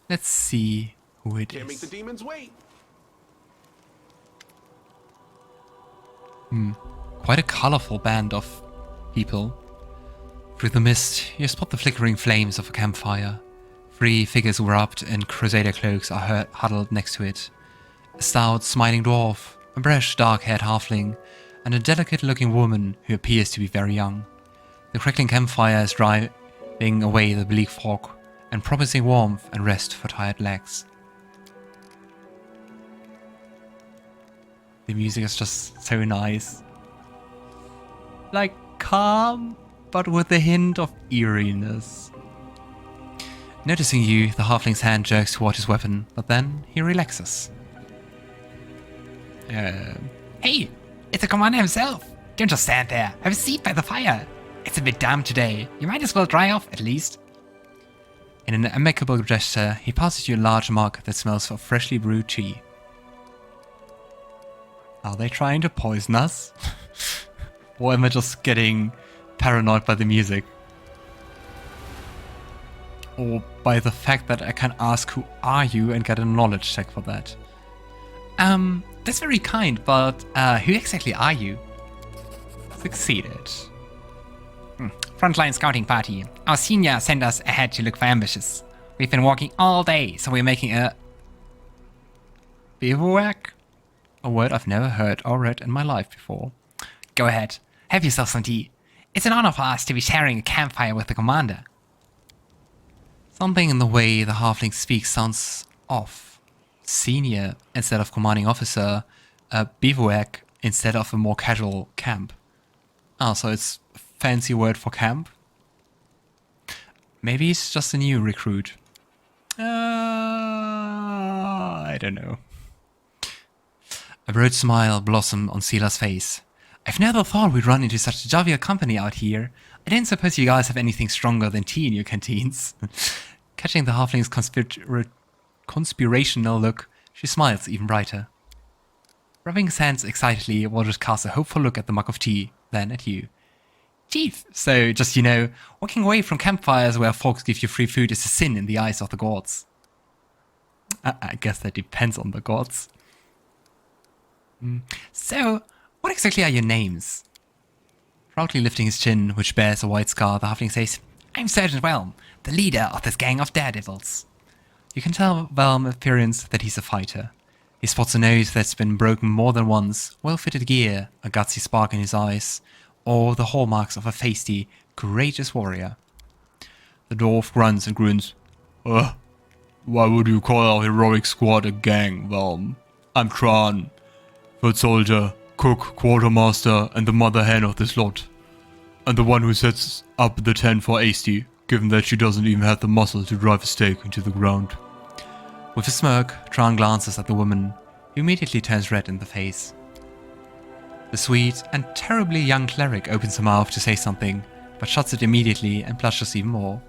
Let's see who it Can't make the is. demons wait. Quite a colorful band of people. Through the mist, you spot the flickering flames of a campfire. 3 figures wrapped in crusader cloaks are huddled next to it. A stout, smiling dwarf, a brash, dark-haired halfling, and a delicate-looking woman who appears to be very young. The crackling campfire is driving away the bleak fog and promising warmth and rest for tired legs. The music is just so nice. Like calm, but with a hint of eeriness. Noticing you, the halfling's hand jerks toward his weapon, but then he relaxes. Hey, it's the commander himself. Don't just stand there. Have a seat by the fire. It's a bit damp today. You might as well dry off, at least. In an amicable gesture, he passes you a large mug that smells of freshly brewed tea. Are they trying to poison us? Or am I just getting paranoid by the music? Or by the fact that I can ask who are you and get a knowledge check for that? That's very kind, but who exactly are you? Succeeded. Frontline scouting party. Our senior sent us ahead to look for ambushes. We've been walking all day, so we're making a Bivouac? A word I've never heard or read in my life before. Go ahead. Have yourself some tea. It's an honor for us to be sharing a campfire with the commander. Something in the way the halfling speaks sounds off. Senior instead of commanding officer, a bivouac instead of a more casual camp. Ah, so it's a fancy word for camp? Maybe he's just a new recruit. I don't know. A broad smile blossomed on Seelah's face. I've never thought we'd run into such jovial company out here. I didn't suppose you guys have anything stronger than tea in your canteens. Catching the halfling's conspirational look, she smiles even brighter. Rubbing his hands excitedly, Waldred casts a hopeful look at the mug of tea, then at you. Chief, so just walking away from campfires where folks give you free food is a sin in the eyes of the gods. I guess that depends on the gods. So, what exactly are your names? Proudly lifting his chin, which bears a white scar, the halfling says, I'm Sergeant Whelm, the leader of this gang of daredevils. You can tell Whelm's appearance that he's a fighter. He spots a nose that's been broken more than once, well-fitted gear, a gutsy spark in his eyes, or the hallmarks of a feisty, courageous warrior. The dwarf grunts and grins. Why would you call our heroic squad a gang, Whelm? I'm Tran, foot soldier, cook, quartermaster, and the mother hen of this lot. And the one who sets up the tent for Asti, given that she doesn't even have the muscle to drive a stake into the ground. With a smirk, Tran glances at the woman, who immediately turns red in the face. The sweet and terribly young cleric opens her mouth to say something, but shuts it immediately and blushes even more.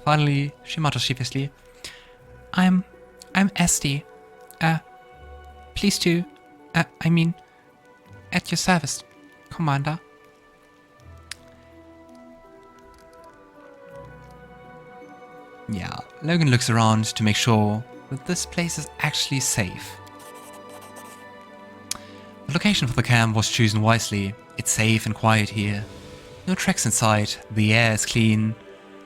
Finally, she mutters sheepishly, I'm Asti. Please to, at your service, Commander. Yeah, Logan looks around to make sure that this place is actually safe. The location for the camp was chosen wisely. It's safe and quiet here. No tracks in sight, the air is clean,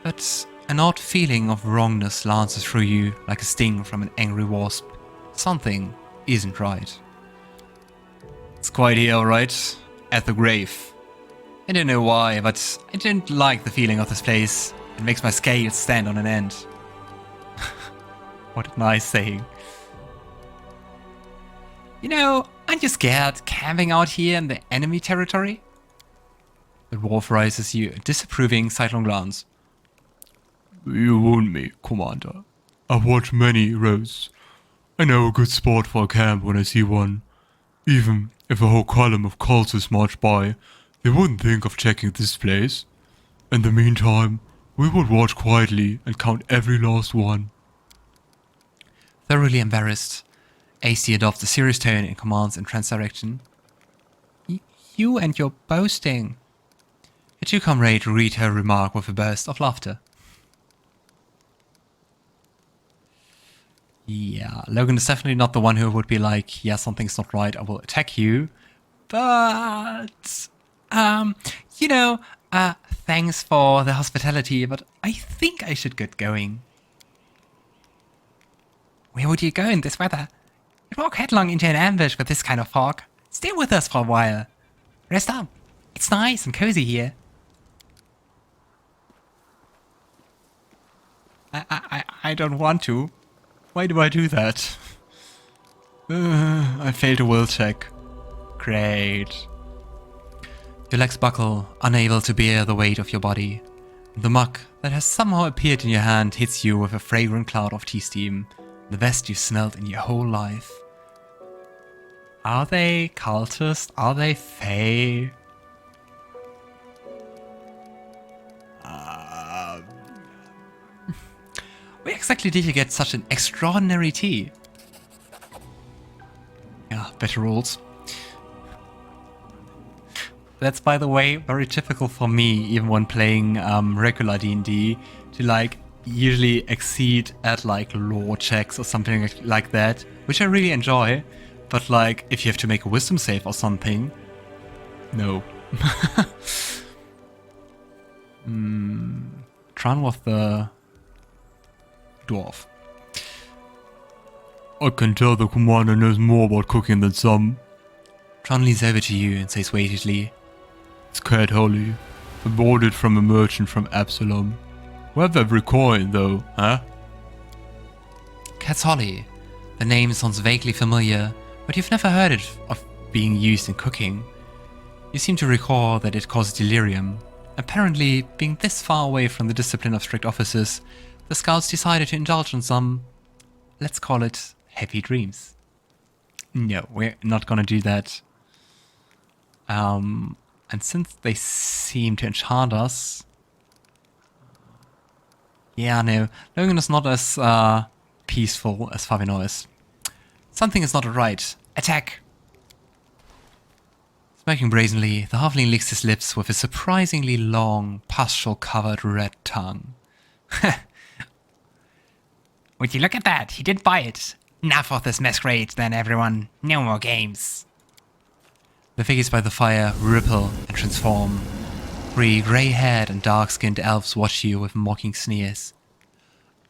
but an odd feeling of wrongness lances through you like a sting from an angry wasp. Something isn't right. It's quiet here, alright? At the grave. I don't know why, but I don't like the feeling of this place. It makes my scales stand on an end. What a nice saying. Aren't you scared camping out here in the enemy territory? The dwarf raises you a disapproving sidelong glance. You wound me, Commander. I've watched many roads. I know a good spot for a camp when I see one. Even if a whole column of cultists march by, they wouldn't think of checking this place. In the meantime, we would watch quietly and count every last one. Thoroughly embarrassed, AC adopts a serious tone and commands in Tran's direction. You and your boasting. Her two comrades read her remark with a burst of laughter. Yeah, Logan is definitely not the one who would be like, yeah, something's not right, I will attack you. But, you know, thanks for the hospitality, but I think I should get going. Where would you go in this weather? You'd walk headlong into an ambush with this kind of fog. Stay with us for a while. Rest up. It's nice and cozy here. I don't want to. Why do I do that? I failed a will check. Great. Your legs buckle, unable to bear the weight of your body. The mug that has somehow appeared in your hand hits you with a fragrant cloud of tea steam, the best you've smelled in your whole life. Are they cultists? Are they fae? Where exactly did you get such an extraordinary tea? Yeah, better rules. That's, by the way, very typical for me, even when playing regular D&D, to like usually exceed at like lore checks or something like that, which I really enjoy. But like, if you have to make a wisdom save or something, no. Tran was the dwarf. I can tell the commander knows more about cooking than some. Tran leans over to you and says weightedly, "It's Cat Holly. I bought it from a merchant from Absalom. We have every coin though, huh?" Cat's Holly. The name sounds vaguely familiar, but you've never heard it of being used in cooking. You seem to recall that it causes delirium. Apparently, being this far away from the discipline of strict officers, the scouts decided to indulge in some, let's call it, heavy dreams. No, we're not gonna do that. And since they seem to enchant us... Yeah, no, Logan is not as peaceful as Favino is. Something is not right. Attack! Smirking brazenly, the halfling licks his lips with a surprisingly long, pustule-covered red tongue. Would you look at that? He did buy it. Enough of this masquerade then, everyone. No more games. The figures by the fire ripple and transform. 3 grey-haired and dark-skinned elves watch you with mocking sneers.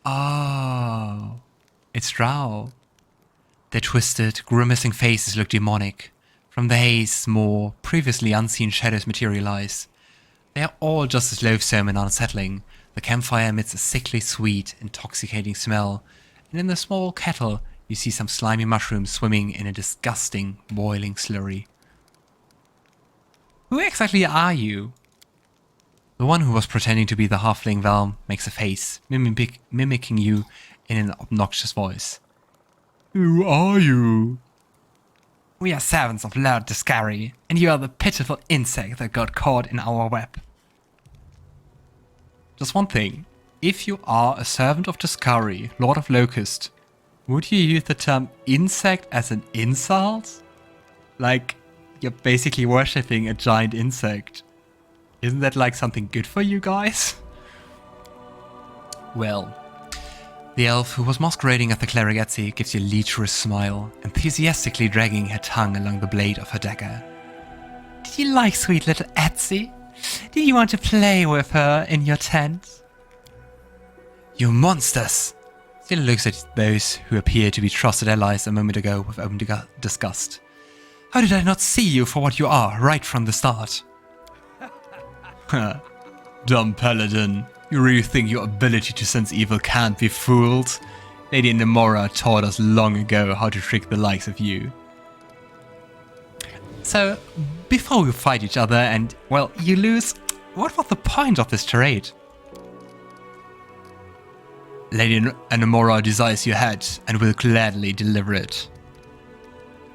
Oh, it's Drow. Their twisted, grimacing faces look demonic. From the haze, more previously unseen shadows materialize. They are all just as loathsome and unsettling. The campfire emits a sickly sweet, intoxicating smell, and in the small kettle you see some slimy mushrooms swimming in a disgusting, boiling slurry. Who exactly are you? The one who was pretending to be the halfling Val makes a face, mimicking you in an obnoxious voice. Who are you? We are servants of Lord Deskari, and you are the pitiful insect that got caught in our web. Just one thing. If you are a servant of Deskari, Lord of Locust, would you use the term insect as an insult? Like, you're basically worshipping a giant insect. Isn't that like something good for you guys? Well, the elf who was masquerading as the cleric Etsy gives you a lecherous smile, enthusiastically dragging her tongue along the blade of her dagger. Did you like sweet little Etsy? Did you want to play with her in your tent? You monsters! Still looks at those who appear to be trusted allies a moment ago with open disgust. How did I not see you for what you are right from the start? Dumb paladin. You really think your ability to sense evil can't be fooled? Lady Nemora taught us long ago how to trick the likes of you. So, before we fight each other and, well, you lose, what was the point of this charade? Lady Nemora desires your head and will gladly deliver it.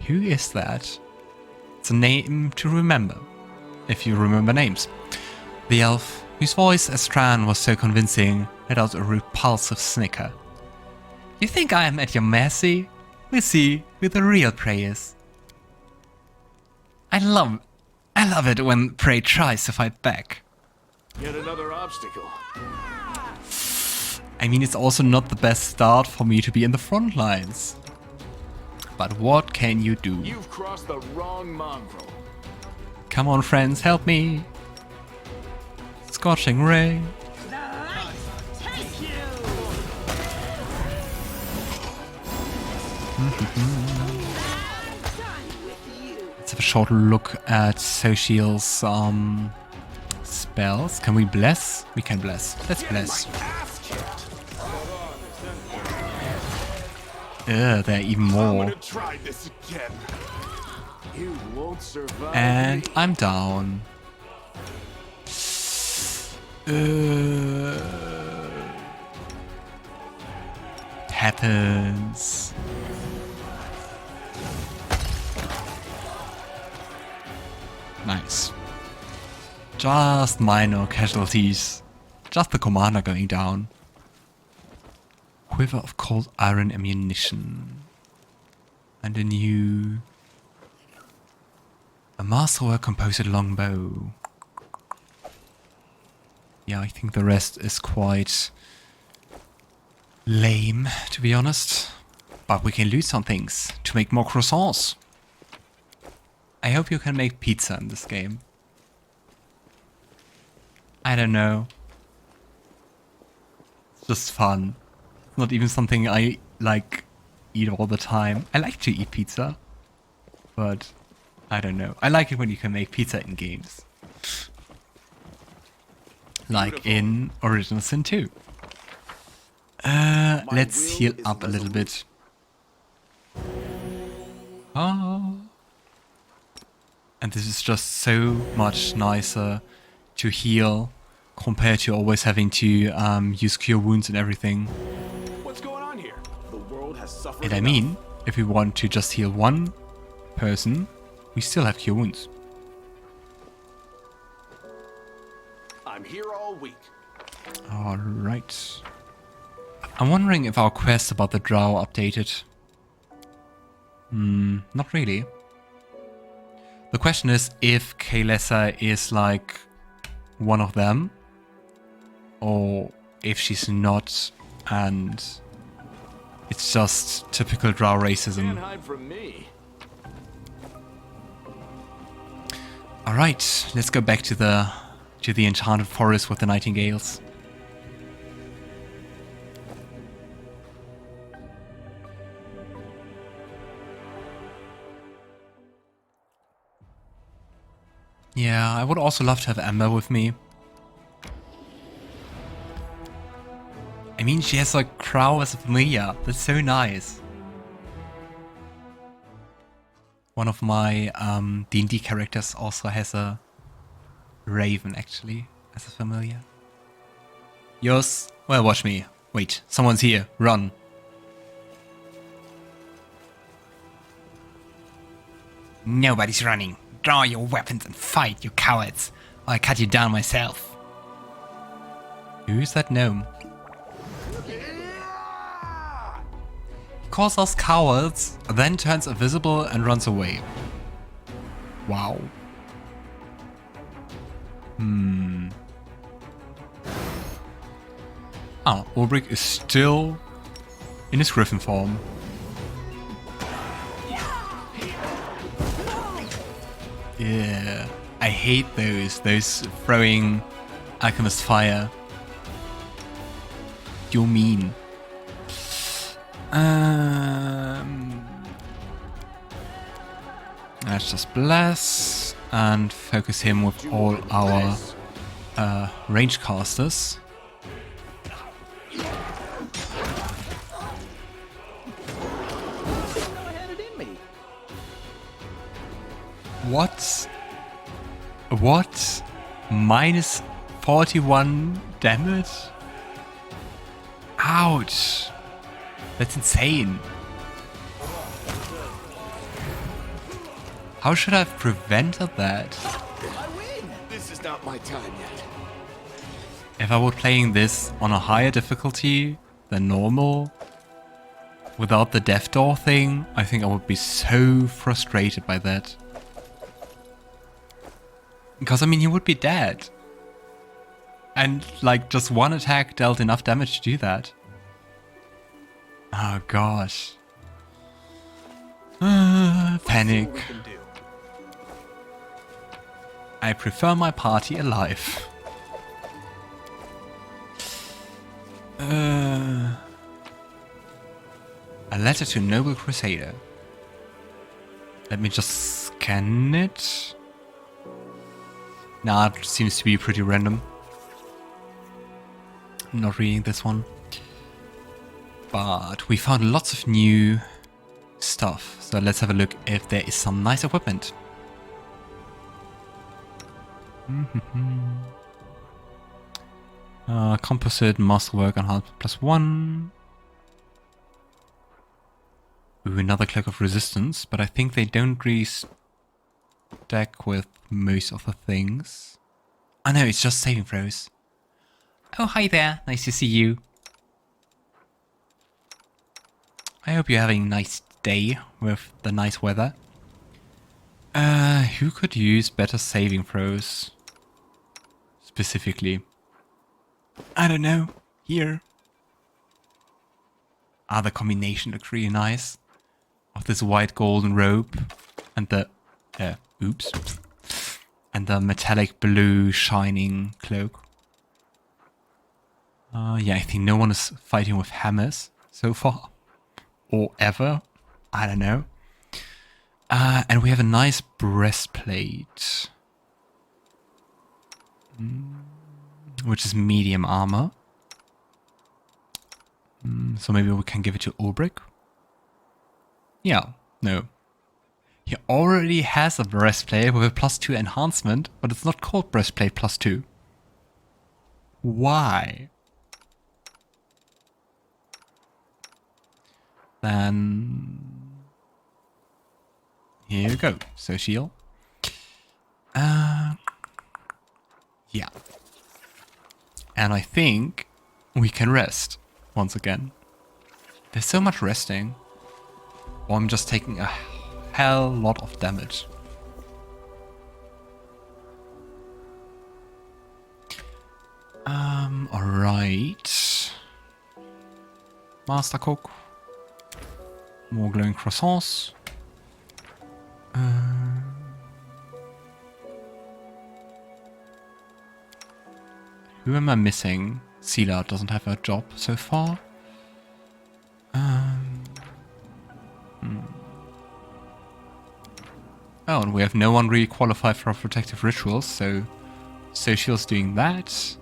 Who is that? It's a name to remember, if you remember names. The elf, whose voice as Tran was so convincing, let out a repulsive snicker. You think I am at your mercy? We'll see who the real prey is. I love it when prey tries to fight back. Yet another obstacle. I mean, it's also not the best start for me to be in the front lines. But what can you do? You've crossed the wrong mongrel. Come on, friends, help me. Scorching ray. Let's have a short look at Sosiel's spells. Can we bless? We can bless. Let's bless. There are even more. Try this again. You won't survive. And I'm down. Happens. Nice. Just minor casualties. Just the commander going down. Quiver of cold iron ammunition. And a new... a masterwork composite longbow. Yeah, I think the rest is quite lame, to be honest. But we can loot some things to make more croissants. I hope you can make pizza in this game. I don't know. It's just fun. It's not even something I like eat all the time. I like to eat pizza, but I don't know. I like it when you can make pizza in games. Like in Original Sin 2. Let's heal up a little bit. Oh. And this is just so much nicer to heal compared to always having to use cure wounds and everything. What's going on here? The world has suffered. And I mean, if we want to just heal one person, we still have cure wounds. I'm here all week. Alright. I'm wondering if our quest about the drow updated. Not really. The question is if Kaelessa is like one of them, or if she's not, and it's just typical drow racism. Can't hide from me. Alright, let's go back to the enchanted forest with the nightingales. Yeah, I would also love to have Ember with me. I mean, she has a crow as a familiar. That's so nice. One of my D&D characters also has a raven, actually, as a familiar. Yours? Well, watch me. Wait, someone's here. Run. Nobody's running. Draw your weapons and fight, you cowards, or I cut you down myself. Who's that gnome? He calls us cowards, then turns invisible and runs away. Wow. Ah, Ulbrig is still in his Griffin form. Yeah, I hate those throwing alchemist fire. You're mean. Let's just bless and focus him with all our range casters. What? What? Minus 41 damage? Ouch. That's insane. How should I have prevented that? I win. This is not my time yet. If I were playing this on a higher difficulty than normal, without the Death Door thing, I think I would be so frustrated by that. Because, I mean, he would be dead. And like just one attack dealt enough damage to do that. Oh gosh. Panic. What we can do. I prefer my party alive. A letter to Noble Crusader. Let me just scan it. Nah, it seems to be pretty random. I'm not reading this one. But we found lots of new stuff. So let's have a look if there is some nice equipment. Composite masterwork on health +1. Ooh, another Cloak of Resistance, but I think they don't really stack with most of the things. Oh no, it's just saving throws. Oh, hi there. Nice to see you. I hope you're having a nice day with the nice weather. Who could use better saving throws? Specifically. I don't know. Here. The combination looks really nice. Of this white golden robe and the... oops. And the metallic blue shining cloak. Yeah, I think no one is fighting with hammers so far. Or ever. I don't know. And we have a nice breastplate. Which is medium armor. So maybe we can give it to Ulbrig. Yeah, no. He already has a breastplate with a +2 enhancement, but it's not called breastplate +2. Why? Then... here you go, Sosiel. Yeah. And I think we can rest once again. There's so much resting. Or I'm just taking a hell lot of damage. Alright. Master Cook. More glowing croissants. Who am I missing? Seelah doesn't have a job so far. Oh, and we have no one really qualified for protective rituals, so Sosiel's doing that.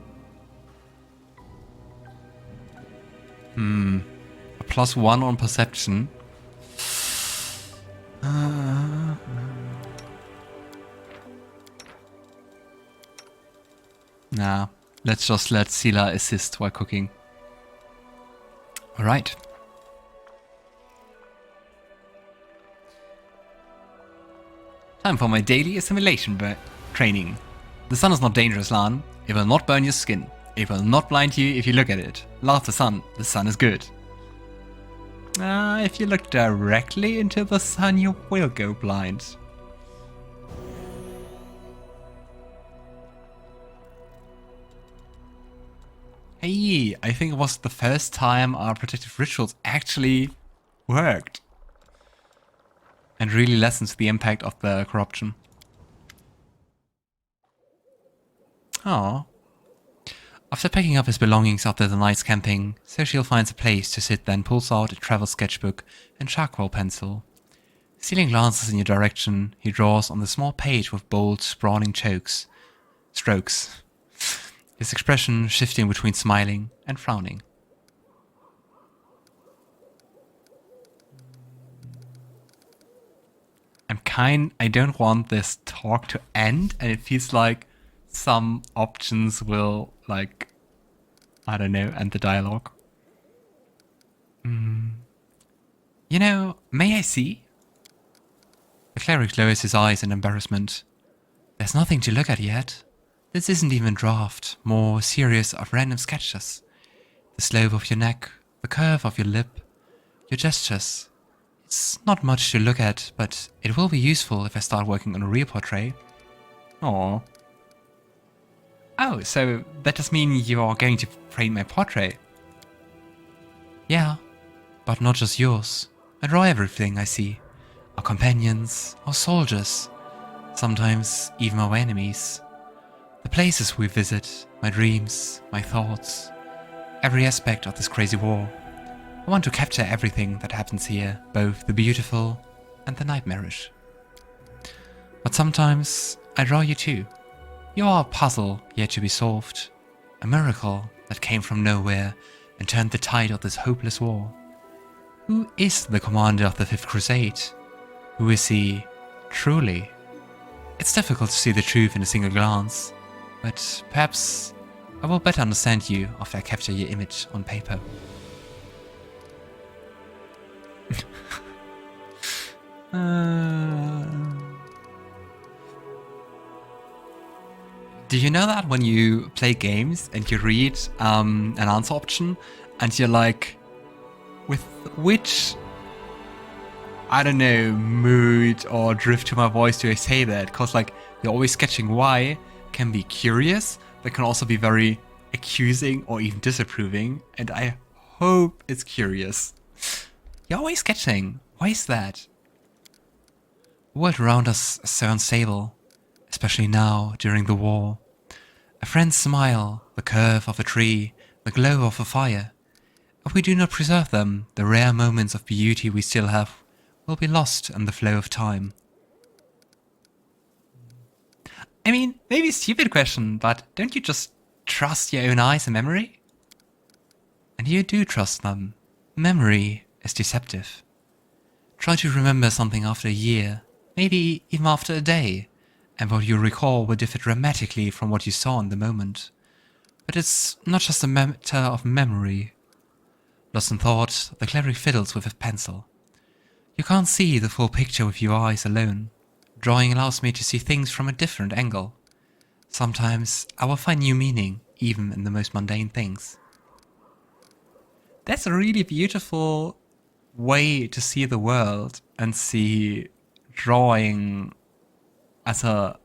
A +1 on perception. Nah, let's just let Seelah assist while cooking. Alright. Time for my daily assimilation training. The sun is not dangerous, Lann. It will not burn your skin. It will not blind you if you look at it. Love the sun is good. If you look directly into the sun, you will go blind. Hey, I think it was the first time our protective rituals actually worked. And really lessens the impact of the corruption. Oh. After picking up his belongings after the night's camping, Sosiel finds a place to sit, then pulls out a travel sketchbook and charcoal pencil. Stealing glances in your direction, he draws on the small page with bold, sprawling strokes. His expression shifting between smiling and frowning. I don't want this talk to end, and it feels like some options will, like, I don't know, end the dialogue. You know, may I see? The cleric lowers his eyes in embarrassment. There's nothing to look at yet. This isn't even draft, more series of random sketches. The slope of your neck, the curve of your lip, your gestures. It's not much to look at, but it will be useful if I start working on a real portrait. Aww. Oh, so that does mean you're going to frame my portrait? Yeah, but not just yours. I draw everything I see. Our companions, our soldiers, sometimes even our enemies. The places we visit, my dreams, my thoughts, every aspect of this crazy war. I want to capture everything that happens here, both the beautiful and the nightmarish. But sometimes I draw you too. You are a puzzle yet to be solved, a miracle that came from nowhere and turned the tide of this hopeless war. Who is the commander of the Fifth Crusade? Who is he truly? It's difficult to see the truth in a single glance, but perhaps I will better understand you after I capture your image on paper. Do you know that when you play games and you read an answer option and you're like, with which, I don't know, mood or drift to my voice do I say that? Because like you're always sketching why can be curious, but can also be very accusing or even disapproving, and I hope it's curious. You're always sketching. Why is that? The world around us is so unstable, especially now during the war. A friend's smile, the curve of a tree, the glow of a fire. If we do not preserve them, the rare moments of beauty we still have will be lost in the flow of time. I mean, maybe a stupid question, but don't you just trust your own eyes and memory? And you do trust them. Memory is deceptive. Try to remember something after a year, maybe even after a day, and what you recall will differ dramatically from what you saw in the moment. But it's not just a matter of memory. Lost in thought, the cleric fiddles with a pencil. You can't see the full picture with your eyes alone. Drawing allows me to see things from a different angle. Sometimes I will find new meaning, even in the most mundane things. That's a really beautiful way to see the world and see drawing as a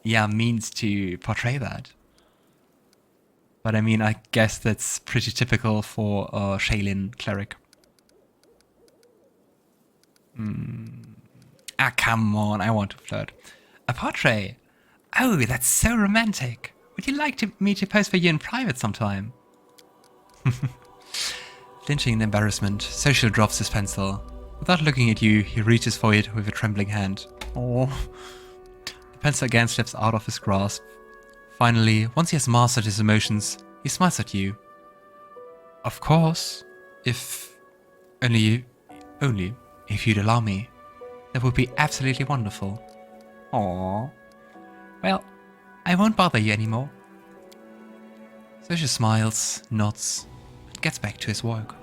means to portray that. But I mean, I guess that's pretty typical for a Shelyn Cleric. Ah, come on, I want to flirt. A portrait? Oh, that's so romantic. Would you like me to pose for you in private sometime? Flinching in embarrassment, Social drops his pencil. Without looking at you, he reaches for it with a trembling hand. Oh. The pencil again slips out of his grasp. Finally, once he has mastered his emotions, he smiles at you. Of course, if only if you'd allow me. That would be absolutely wonderful. Aww. Well, I won't bother you anymore. Social smiles, nods, and gets back to his work.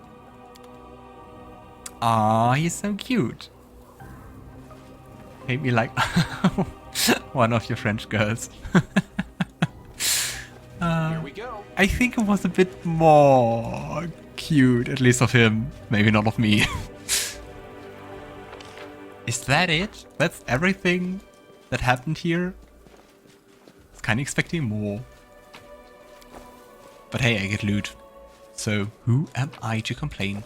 Ah, he's so cute. Made me like one of your French girls. Here we go. I think it was a bit more cute, at least of him. Maybe not of me. Is that it? That's everything that happened here? I was kind of expecting more. But hey, I get loot. So who am I to complain?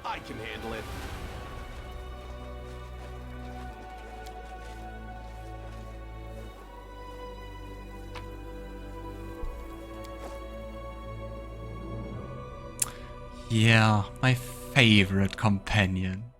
I can handle it. Yeah, my favorite companion.